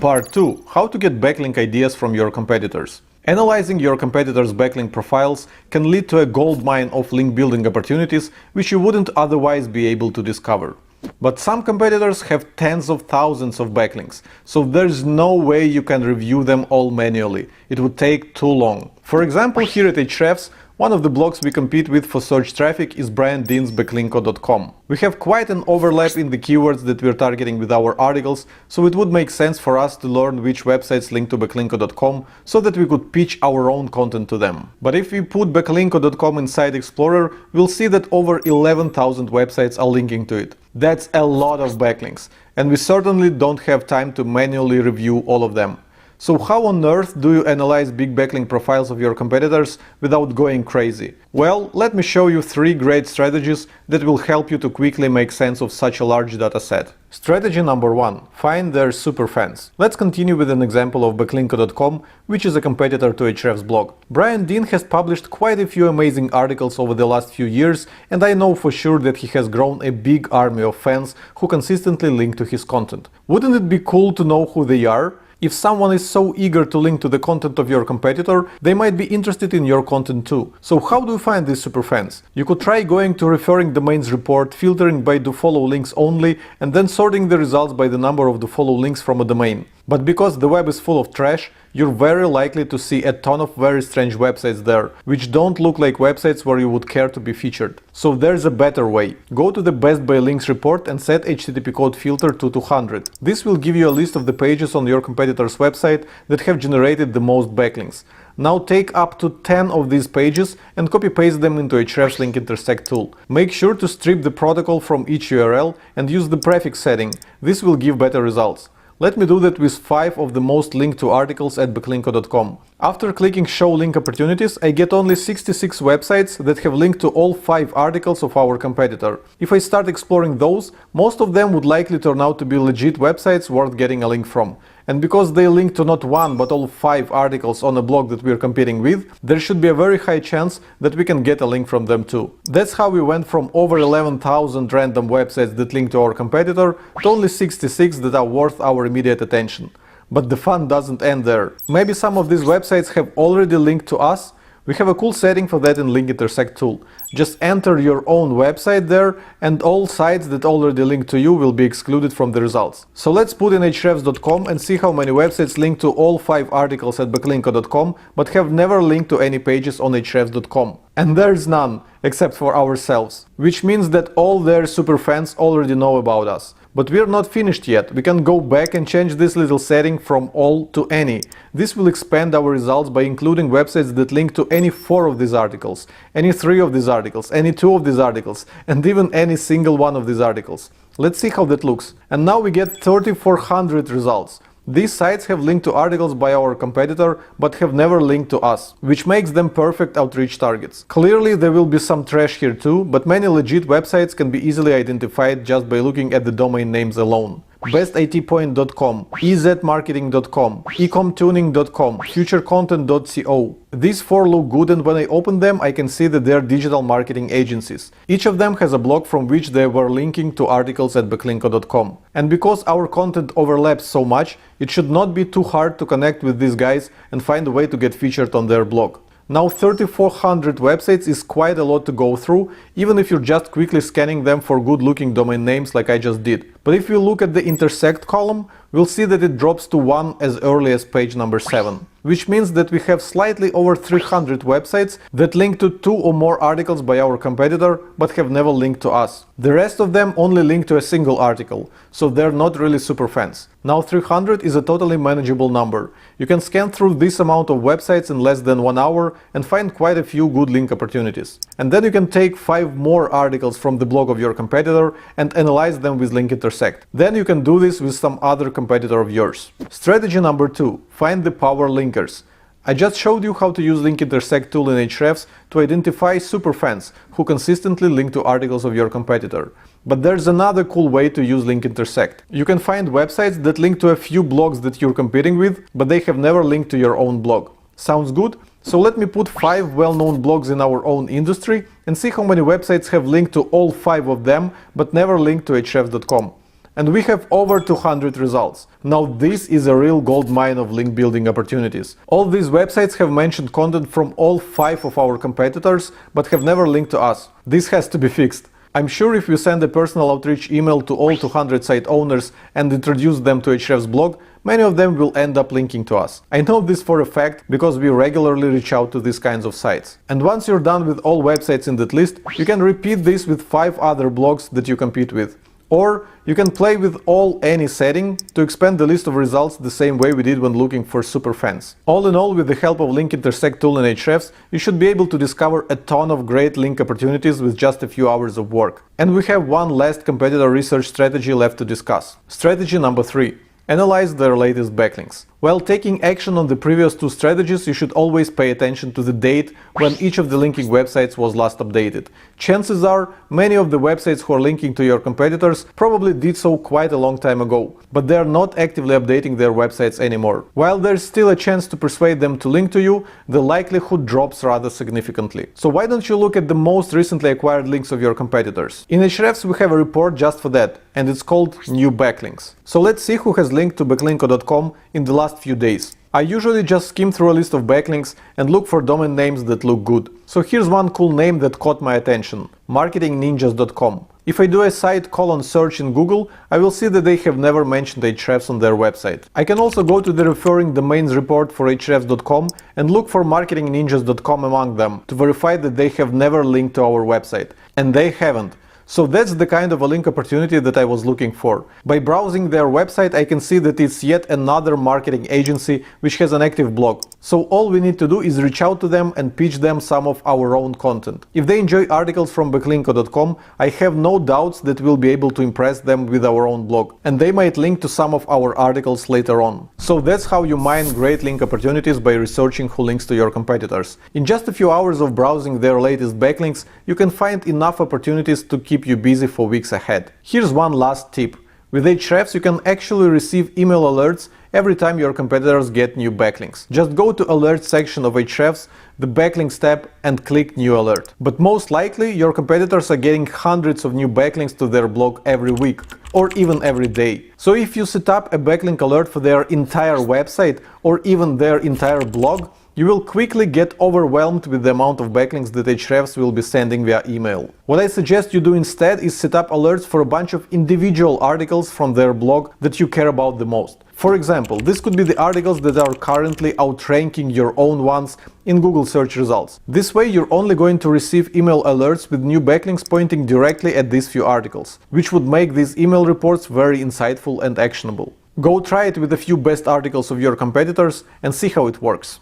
Part 2. How to get backlink ideas from your competitors. Analyzing your competitors' backlink profiles can lead to a goldmine of link building opportunities which you wouldn't otherwise be able to discover. But some competitors have tens of thousands of backlinks, so there's no way you can review them all manually. It would take too long. For example, here at Ahrefs, one of the blogs we compete with for search traffic is Brian Dean's Backlinko.com. We have quite an overlap in the keywords that we're targeting with our articles, so it would make sense for us to learn which websites link to Backlinko.com so that we could pitch our own content to them. But if we put Backlinko.com inside Explorer, we'll see that over 11,000 websites are linking to it. That's a lot of backlinks, and we certainly don't have time to manually review all of them. So how on earth do you analyze big backlink profiles of your competitors without going crazy? Well, let me show you 3 great strategies that will help you to quickly make sense of such a large dataset. Strategy number 1. Find their superfans. Let's continue with an example of Backlinko.com, which is a competitor to Ahrefs blog. Brian Dean has published quite a few amazing articles over the last few years, and I know for sure that he has grown a big army of fans who consistently link to his content. Wouldn't it be cool to know who they are? If someone is so eager to link to the content of your competitor, they might be interested in your content too. So how do you find these superfans? You could try going to referring domains report, filtering by dofollow links only, and then sorting the results by the number of dofollow links from a domain. But because the web is full of trash, you're very likely to see a ton of very strange websites there, which don't look like websites where you would care to be featured. So there's a better way. Go to the best by links report and set HTTP code filter to 200. This will give you a list of the pages on your competitor's website that have generated the most backlinks. Now take up to 10 of these pages and copy-paste them into Ahrefs link intersect tool. Make sure to strip the protocol from each URL and use the prefix setting. This will give better results. Let me do that with 5 of the most linked to articles at Backlinko.com. After clicking Show Link Opportunities, I get only 66 websites that have linked to all 5 articles of our competitor. If I start exploring those, most of them would likely turn out to be legit websites worth getting a link from. And because they link to not one but all 5 articles on a blog that we're competing with, there should be a very high chance that we can get a link from them too. That's how we went from over 11,000 random websites that link to our competitor to only 66 that are worth our immediate attention. But the fun doesn't end there. Maybe some of these websites have already linked to us. We have a cool setting for that in Link Intersect tool. Just enter your own website there, and all sites that already link to you will be excluded from the results. So let's put in Ahrefs.com and see how many websites link to all 5 articles at Backlinko.com but have never linked to any pages on Ahrefs.com. And there's none, except for ourselves. Which means that all their superfans already know about us. But we're not finished yet. We can go back and change this little setting from all to any. This will expand our results by including websites that link to any 4 of these articles, any 3 of these articles, any 2 of these articles, and even any single one of these articles. Let's see how that looks. And now we get 3,400 results. These sites have linked to articles by our competitor, but have never linked to us, which makes them perfect outreach targets. Clearly there will be some trash here too, but many legit websites can be easily identified just by looking at the domain names alone. bestitpoint.com, ezmarketing.com, ecomtuning.com, futurecontent.co. These 4 look good, and when I open them I can see that they are digital marketing agencies. Each of them has a blog from which they were linking to articles at Backlinko.com. And because our content overlaps so much, it should not be too hard to connect with these guys and find a way to get featured on their blog. Now 3,400 websites is quite a lot to go through, even if you're just quickly scanning them for good-looking domain names like I just did. But if you look at the intersect column, we'll see that it drops to 1 as early as page number 7. Which means that we have slightly over 300 websites that link to 2 or more articles by our competitor, but have never linked to us. The rest of them only link to a single article, so they're not really superfans. Now 300 is a totally manageable number. You can scan through this amount of websites in less than 1 hour and find quite a few good link opportunities. And then you can take 5 more articles from the blog of your competitor and analyze them with Link Intersect. Then you can do this with some other competitor of yours. Strategy number 2. Find the power linkers. I just showed you how to use Link Intersect tool in Ahrefs to identify superfans who consistently link to articles of your competitor. But there's another cool way to use Link Intersect. You can find websites that link to a few blogs that you're competing with, but they have never linked to your own blog. Sounds good? So let me put 5 well-known blogs in our own industry and see how many websites have linked to all 5 of them, but never linked to Ahrefs.com. and we have over 200 results. Now this is a real gold mine of link building opportunities. All these websites have mentioned content from all 5 of our competitors, but have never linked to us. This has to be fixed. I'm sure if you send a personal outreach email to all 200 site owners and introduce them to Ahrefs blog, many of them will end up linking to us. I know this for a fact because we regularly reach out to these kinds of sites. And once you're done with all websites in that list, you can repeat this with 5 other blogs that you compete with. Or you can play with any setting to expand the list of results the same way we did when looking for superfans. All in all, with the help of Link Intersect tool in Ahrefs, you should be able to discover a ton of great link opportunities with just a few hours of work. And we have one last competitor research strategy left to discuss. Strategy number 3. Analyze their latest backlinks. While taking action on the previous 2 strategies, you should always pay attention to the date when each of the linking websites was last updated. Chances are, many of the websites who are linking to your competitors probably did so quite a long time ago, but they are not actively updating their websites anymore. While there's still a chance to persuade them to link to you, the likelihood drops rather significantly. So why don't you look at the most recently acquired links of your competitors? In Ahrefs we have a report just for that, and it's called New Backlinks. So let's see who has linked to backlinko.com in the last few days. I usually just skim through a list of backlinks and look for domain names that look good. So here's one cool name that caught my attention: marketingninjas.com. If I do a site search in Google, I will see that they have never mentioned Ahrefs on their website. I can also go to the referring domains report for Ahrefs.com and look for marketingninjas.com among them to verify that they have never linked to our website. And they haven't. So that's the kind of a link opportunity that I was looking for. By browsing their website, I can see that it's yet another marketing agency which has an active blog. So all we need to do is reach out to them and pitch them some of our own content. If they enjoy articles from backlinko.com, I have no doubts that we'll be able to impress them with our own blog, and they might link to some of our articles later on. So that's how you mine great link opportunities, by researching who links to your competitors. In just a few hours of browsing their latest backlinks, you can find enough opportunities to keep you busy for weeks ahead. Here's one last tip. With Ahrefs you can actually receive email alerts every time your competitors get new backlinks. Just go to Alert section of Ahrefs, the Backlinks tab, and click New Alert. But most likely your competitors are getting hundreds of new backlinks to their blog every week, or even every day. So if you set up a backlink alert for their entire website or even their entire blog, you will quickly get overwhelmed with the amount of backlinks that Ahrefs will be sending via email. What I suggest you do instead is set up alerts for a bunch of individual articles from their blog that you care about the most. For example, this could be the articles that are currently outranking your own ones in Google search results. This way you're only going to receive email alerts with new backlinks pointing directly at these few articles, which would make these email reports very insightful and actionable. Go try it with a few best articles of your competitors and see how it works.